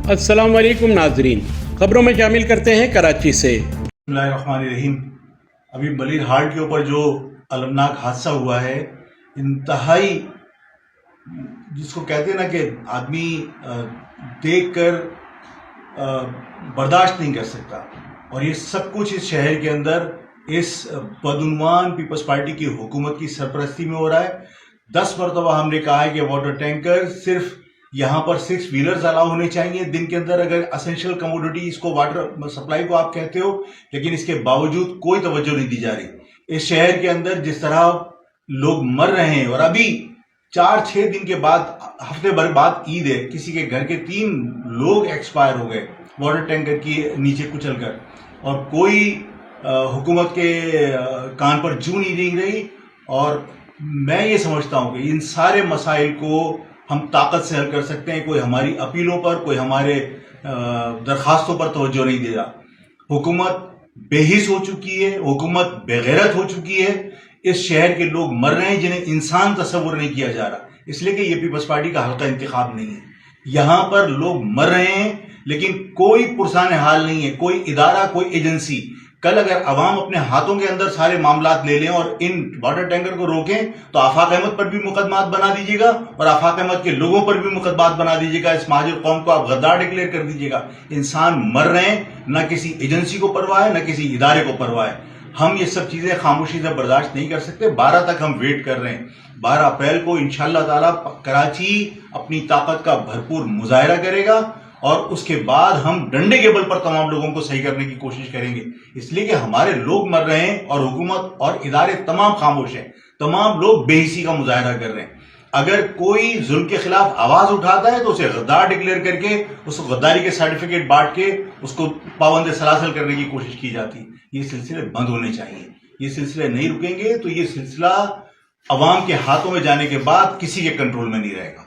अस्सलाम वालेकुम नाजरीन, खबरों में शामिल करते हैं कराची से। बिस्मिल्लाहिर्रहमानिर्रहीम। अभी बलीर हाट के ऊपर जो अलमनाक हादसा हुआ है, इंतहाई जिसको कहते हैं ना कि आदमी देख कर बर्दाश्त नहीं कर सकता। और ये सब कुछ इस शहर के अंदर इस बदउनवान पीपल्स पार्टी की हुकूमत की सरपरस्ती में हो रहा है। 10 मरतबा हमने कहा है कि वाटर टैंकर सिर्फ यहाँ पर 6 व्हीलर्स अलाउ होने चाहिए दिन के अंदर। अगर असेंशियल कमोडिटी इसको वाटर सप्लाई को आप कहते हो, लेकिन इसके बावजूद कोई तवज्जो नहीं दी जा रही। इस शहर के अंदर जिस तरह लोग मर रहे हैं, और अभी 4-6 दिन के बाद, हफ्ते भर बाद ईद है, किसी के घर के 3 लोग एक्सपायर हो गए वाटर टैंकर के नीचे कुचलकर, और कोई हुकूमत के कान पर जू नहीं रही। और मैं ये समझता हूँ कि इन सारे मसाइल को हम ताकत से हल कर सकते हैं। कोई हमारी अपीलों पर, कोई हमारे दरखास्तों पर तवज्जो नहीं दे रहा। हुकूमत बेहिस हो चुकी है, हुकूमत बेगैरत हो चुकी है। इस शहर के लोग मर रहे हैं जिन्हें इंसान तस्वुर नहीं किया जा रहा, इसलिए कि ये पीपल्स पार्टी का हल्का इंतखाब नहीं है। यहाँ पर लोग मर रहे हैं लेकिन कोई पुरसान हाल नहीं है, कोई इदारा, कोई एजेंसी। कल अगर अवाम अपने हाथों के अंदर सारे मामलात ले लें और इन वाटर टैंकर को रोकें, तो आफाक अहमद पर भी मुकदमात बना दीजिएगा और आफाक अहमद के लोगों पर भी मुकदमात बना दीजिएगा। इस महाजिर कौम को आप गद्दार डिक्लेयर कर दीजिएगा। इंसान मर रहे हैं, न किसी एजेंसी को परवाह है, न किसी इदारे को परवाह है। हम ये सब चीजें खामोशी से बर्दाश्त नहीं कर सकते। 12 तक हम वेट कर रहे हैं। 12 अप्रैल को इंशाअल्लाह ताला कराची अपनी ताकत का भरपूर मुजाहिरा करेगा और उसके बाद हम डंडे के बल पर तमाम लोगों को सही करने की कोशिश करेंगे, इसलिए कि हमारे लोग मर रहे हैं और हुकूमत और इदारे तमाम खामोश हैं। तमाम लोग बेहिसी का मुजाहिरा कर रहे हैं। अगर कोई जुल्म के खिलाफ आवाज उठाता है तो उसे गद्दार डिक्लेयर करके, उसको गद्दारी के सर्टिफिकेट बांट के उसको पाबंद सलासल करने की कोशिश की जाती है। ये सिलसिले बंद होने चाहिए। ये सिलसिले नहीं रुकेंगे तो ये सिलसिला अवाम के हाथों में जाने के बाद किसी के कंट्रोल में नहीं रहेगा।